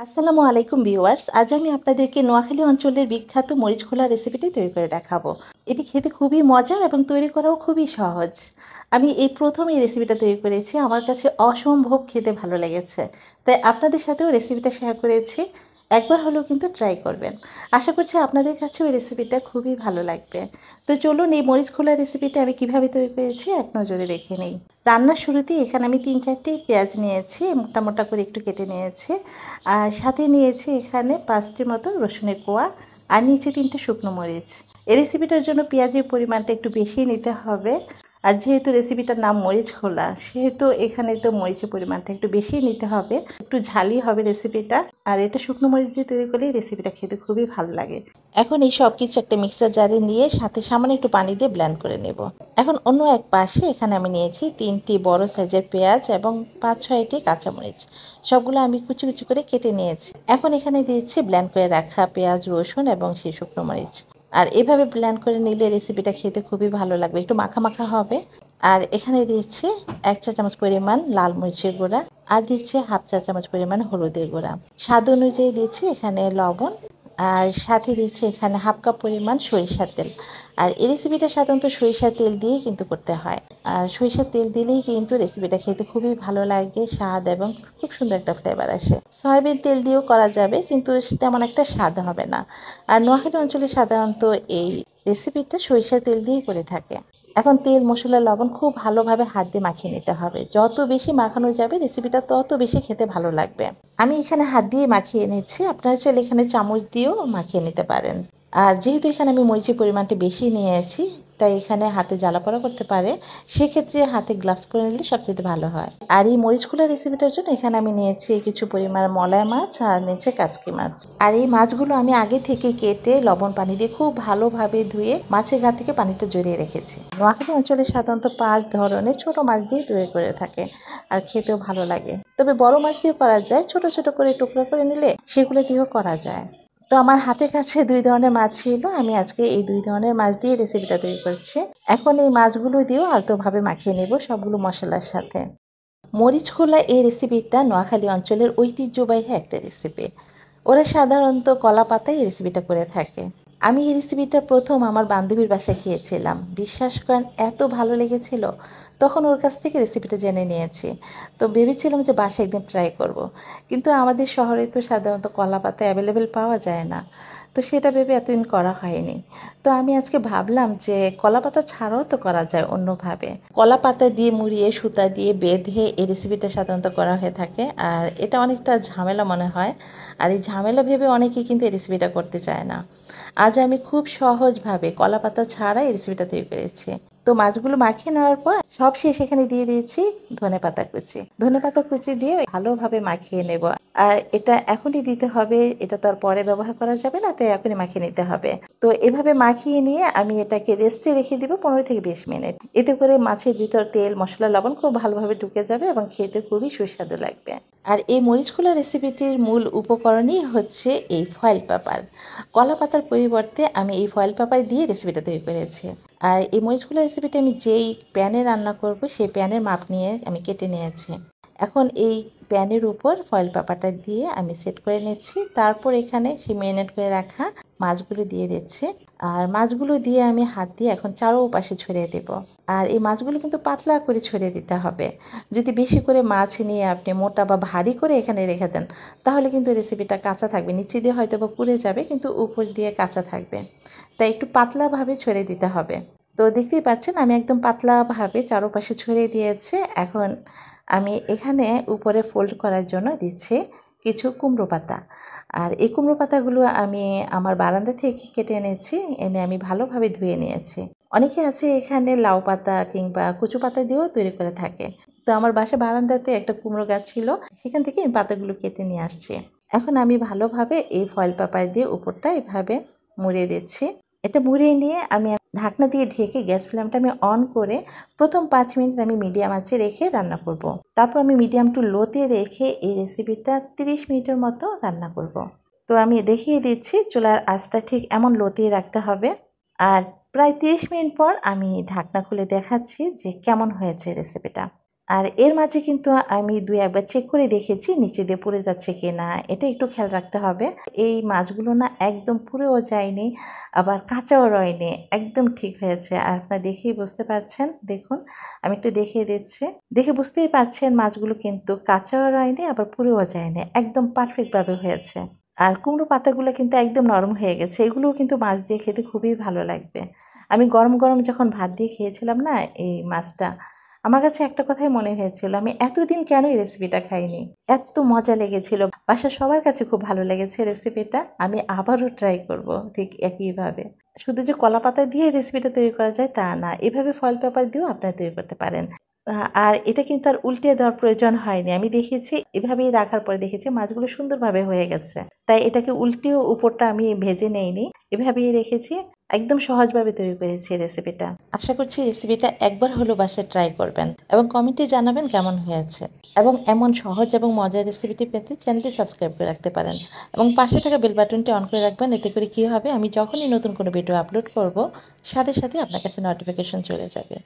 আসসালামু আলাইকুম ভিউয়ার্স। আজ আমি আপনাদেরকে নোয়াখালী অঞ্চলের বিখ্যাত মরিচ খোলা রেসিপিটি তৈরি করে দেখাবো। এটি খেতে খুবই মজার এবং তৈরি করাও খুবই সহজ। আমি এই প্রথম এই রেসিপিটা তৈরি করেছি, আমার কাছে অসম্ভব খেতে ভালো লেগেছে, তাই আপনাদের সাথেও রেসিপিটা শেয়ার করেছি। একবার হলেও কিন্তু ট্রাই করবেন। আশা করছি আপনাদের কাছেও এই রেসিপিটা খুবই ভালো লাগবে। তো চলুন এই মরিচ খোলা রেসিপিটা আমি কিভাবে তৈরি করেছি এক নজরে দেখে নিই। রান্নার শুরুতেই এখানে আমি ৩-৪টি পেঁয়াজ নিয়েছি, মোটা মোটা করে একটু কেটে নিয়েছি। আর সাথে নিয়েছি এখানে 5টির মতো রসুনের কোয়া, আর নিয়েছি 3টে শুকনো মরিচ। এই রেসিপিটার জন্য পেঁয়াজের পরিমাণটা একটু বেশি নিতে হবে। আর যেহেতু রেসিপিটার নাম মরিচ খোলা, সেহেতু এখানে তো মরিচের পরিমাণটা একটু বেশি নিতে হবে, একটু ঝালই হবে রেসিপিটা। আর এটা শুকনো মরিচ দিয়ে তৈরি করলে রেসিপিটা খেতে খুবই ভালো লাগে। এখন এই সব কিছু একটা মিক্সার জারে নিয়ে সাথে সামান্য একটু পানি দিয়ে ব্লেন্ড করে নেব। এখন অন্য এক পাশে এখানে আমি নিয়েছি 3টি বড় সাইজের পেঁয়াজ এবং 5-6টি কাঁচামরিচ। সবগুলো আমি কুচি কুচি করে কেটে নিয়েছি। এখন এখানে দিয়েছি ব্লেন্ড করে রাখা পেঁয়াজ, রসুন এবং সেই শুকনো মরিচ। আর এভাবে ব্লেন্ড করে নিলে রেসিপিটা খেতে খুবই ভালো লাগবে, একটু মাখা মাখা হবে। আর এখানে দিয়েছি 1 চা চামচ পরিমাণ লাল মরিচের গুঁড়া, আর দিচ্ছি 1/2 চা চামচ পরিমাণ হলুদের গুঁড়া। স্বাদ অনুযায়ী দিচ্ছি এখানে লবণ, আর সাথে দিচ্ছি এখানে 1/2 কাপ পরিমাণ সরিষার তেল। আর এই রেসিপিটা সাধারণত সরিষার তেল দিয়েই কিন্তু করতে হয়। আর সরিষার তেল দিলেই কিন্তু রেসিপিটা খেতে খুবই ভালো লাগে, স্বাদ এবং খুব সুন্দর একটা ফ্লেভার আসে। সয়াবিন তেল দিয়েও করা যাবে, কিন্তু তেমন একটা স্বাদ হবে না। আর নোয়াখালী অঞ্চলে সাধারণত এই রেসিপিটা সরিষার তেল দিয়েই করে থাকে। এখন তেল, মশলা, লবণ খুব ভালোভাবে হাত দিয়ে মাখিয়ে নিতে হবে। যত বেশি মাখানো যাবে রেসিপিটা তত বেশি খেতে ভালো লাগবে। আমি এখানে হাত দিয়ে মাখিয়ে নিচ্ছি, আপনারা চাইলে এখানে চামচ দিয়েও মাখিয়ে নিতে পারেন। আর যেহেতু এখানে আমি মরিচের পরিমাণটা বেশি নিয়েছি, তাই এখানে হাতে জ্বালা পোড়া করতে পারে, সেক্ষেত্রে হাতে গ্লাভস পরে নিলে সবচেয়ে ভালো হয়। আর এই মরিচ খোলা রেসিপিটার জন্য এখানে আমি নিয়েছি কিছু পরিমাণ মলায় মাছ, আর নিয়েছি কাচকি মাছ। আর এই মাছগুলো আমি আগে থেকে কেটে লবণ পানি দিয়ে খুব ভালোভাবে ধুয়ে মাছের গা থেকে পানিটা জড়িয়ে রেখেছি। নোয়াখালী অঞ্চলে সাধারণত 5 ধরনের ছোট মাছ দিয়ে তৈরি করে থাকে, আর খেতেও ভালো লাগে। তবে বড় মাছ দিয়ে করা যায়, ছোট ছোট করে টুকরো করে নিলে সেগুলো দিয়েও করা যায়। তো আমার হাতের কাছে 2 ধরনের মাছ ছিল, আমি আজকে এই 2 ধরনের মাছ দিয়ে রেসিপিটা তৈরি করছি। এখন এই মাছগুলো দিয়েও আলতোভাবে মাখিয়ে নেব সবগুলো মশলার সাথে। মরিচ খোলা এই রেসিপিটা নোয়াখালী অঞ্চলের ঐতিহ্যবাহী একটা রেসিপি। ওরা সাধারণত কলা পাতায় এই রেসিপিটা করে থাকে। আমি এই রেসিপিটা প্রথম আমার বান্ধবীর বাসায় খেয়েছিলাম। বিশ্বাস করেন এত ভালো লেগেছিল, তখন ওর কাছ থেকে রেসিপিটা জেনে নিয়েছি। তো ভেবেছিলাম যে বাসায় একদিন ট্রাই করব। কিন্তু আমাদের শহরে তো সাধারণত কলা পাতা অ্যাভেলেবেল পাওয়া যায় না, তো সেটা ভেবে এতদিন করা হয়নি। তো আমি আজকে ভাবলাম যে কলা পাতা ছাড়াও তো করা যায় অন্যভাবে। কলা পাতা দিয়ে মুড়িয়ে সুতা দিয়ে বেঁধে এই রেসিপিটা সাধারণত করা হয়ে থাকে, আর এটা অনেকটা ঝামেলা মনে হয়। আর এই ঝামেলা ভেবে অনেকেই কিন্তু এই রেসিপিটা করতে চায় না। আজ আমি খুব সহজভাবে কলা পাতা ছাড়া এই রেসিপিটা তৈরি করেছি। তো মাছগুলো মাখিয়ে নেওয়ার পর সব শেষ এখানে দিয়ে দিয়েছি ধনেপাতা কুচি। ধনেপাতা কুচি দিয়ে ভালোভাবে মাখিয়ে নেব। আর এটা এখনই দিতে হবে, এটা তো আর পরে ব্যবহার করা যাবে না, তাই এখনই মাখিয়ে নিতে হবে। তো এভাবে মাখিয়ে নিয়ে আমি এটাকে রেস্টে রেখে দিব 15 থেকে 20 মিনিট। এতে করে মাছের ভিতর তেল, মশলা, লবণ খুব ভালোভাবে ঢুকে যাবে এবং খেতে খুবই সুস্বাদু লাগবে। আর এই মরিচ খোলা রেসিপিটির মূল উপকরণই হচ্ছে এই ফয়েল পেপার। কলা পাতার পরিবর্তে আমি এই ফয়েল পেপার দিয়ে রেসিপিটা তৈরি করেছি। আর এই মরিচ খোলা রেসিপিটা আমি যেই প্যানে রান্না করব সেই প্যানের মাপ নিয়ে আমি কেটে নিয়েছি। এখন এই প্যানের উপর ফয়েল পেপারটা দিয়ে আমি সেট করে নিচ্ছি। তারপর এখানে সেই ম্যারিনেট করে রাখা মাছগুলো দিয়ে দিচ্ছি। আর মাছগুলো দিয়ে আমি হাত দিয়ে এখন চারোপাশে ছড়িয়ে দেব। আর এই মাছগুলো কিন্তু পাতলা করে ছড়িয়ে দিতে হবে। যদি বেশি করে মাছ নিয়ে আপনি মোটা বা ভারী করে এখানে রেখে দেন, তাহলে কিন্তু রেসিপিটা কাঁচা থাকবে, নিচে দিয়ে হয়তো বা পুড়ে যাবে, কিন্তু উপর দিয়ে কাঁচা থাকবে। তাই একটু পাতলাভাবে ছড়িয়ে দিতে হবে। তো দেখতেই পাচ্ছেন আমি একদম পাতলাভাবে চারোপাশে ছড়িয়ে দিয়েছি। এখন আমি এখানে উপরে ফোল্ড করার জন্য দিচ্ছি কিছু কুমড়ো পাতা। আর এই কুমড়ো পাতাগুলো আমি আমার বারান্দা থেকে কেটে এনেছি, এনে আমি ভালোভাবে ধুয়ে নিয়েছি। অনেকে আছে এখানে লাউ পাতা কিংবা কচু পাতা দিয়েও তৈরি করে থাকে। তো আমার বাসা বারান্দাতে একটা কুমড়ো গাছ ছিল, সেখান থেকে আমি পাতাগুলো কেটে নিয়ে আসছি। এখন আমি ভালোভাবে এই ফয়েল পেপার দিয়ে উপরটা এভাবে মুড়িয়ে দিচ্ছি। এটা মুড়িয়ে নিয়ে আমি ঢাকনা দিয়ে ঢেকে গ্যাস ফ্লেমটা আমি অন করে প্রথম 5 মিনিট আমি মিডিয়াম আঁচে রেখে রান্না করব। তারপর আমি মিডিয়াম টু লোতে রেখে এই রেসিপিটা 30 মিনিটের মতো রান্না করব। তো আমি দেখিয়ে দিচ্ছি চুলার আঁচটা ঠিক এমন লোতেই রাখতে হবে। আর প্রায় 30 মিনিট পর আমি ঢাকনা খুলে দেখাচ্ছি যে কেমন হয়েছে রেসিপিটা। আর এর মাঝে কিন্তু আমি ২-১ বার চেক করে দেখেছি নিচে দিয়ে পুড়ে যাচ্ছে কিনা। এটা একটু খেয়াল রাখতে হবে। এই মাছগুলো না একদম পুড়েও যায়নি, আবার কাঁচাও রয়নি। একদম ঠিক হয়েছে। আর আপনারা দেখেই বুঝতে পারছেন। দেখুন, আমি একটু দেখিয়ে দিচ্ছি। দেখে বুঝতেই পারছেন মাছগুলো কিন্তু কাঁচাও রয়নি, আবার পুড়েও যায়নি। একদম পারফেক্টভাবে হয়েছে। আর কুমড়ো পাতাগুলো কিন্তু একদম নরম হয়ে গেছে। এগুলোও কিন্তু মাছ দিয়ে খেতে খুবই ভালো লাগবে। আমি গরম, গরম যখন ভাত দিয়ে খেয়েছিলাম না এই মাছটা, আমার কাছে একটা কথাই মনে হয়েছিল, আমি এতদিন কেন এই রেসিপিটা খাইনি? এত মজা লেগেছিল। বাসার সবার কাছে খুব ভালো লেগেছে রেসিপিটা। আমি আবারও ট্রাই করব ঠিক একইভাবে। শুধু যে কলাপাতা দিয়ে রেসিপিটা তৈরি করা যায় তা না। এভাবে ফয়েল পেপার দিয়েও আপনারা তৈরি করতে পারেন। আর এটা কিন্তু আর উল্টিয়ে দেওয়ার প্রয়োজন হয়নি। আমি দেখেছি এভাবেই রাখার পরে দেখেছি মাছগুলো সুন্দরভাবে হয়ে গেছে। তাই এটাকে উল্টিয়েও উপরটা আমি ভেজে নেইনি। এভাবেই রেখেছি। একদম সহজভাবে তৈরি করেছি রেসিপিটা। আশা করছি রেসিপিটা একবার হলেও বাসায় ট্রাই করবেন এবং কমেন্টে জানাবেন কেমন হয়েছে। এবং এমন সহজ এবং মজার রেসিপিটি পেতে চ্যানেলটি সাবস্ক্রাইব করে রাখতে পারেন এবং পাশে থাকা বেল বাটনটি অন করে রাখবেন। এতে করে কী হবে, আমি যখনই নতুন কোনো ভিডিও আপলোড করব সাথে সাথে আপনার কাছে নোটিফিকেশন চলে যাবে।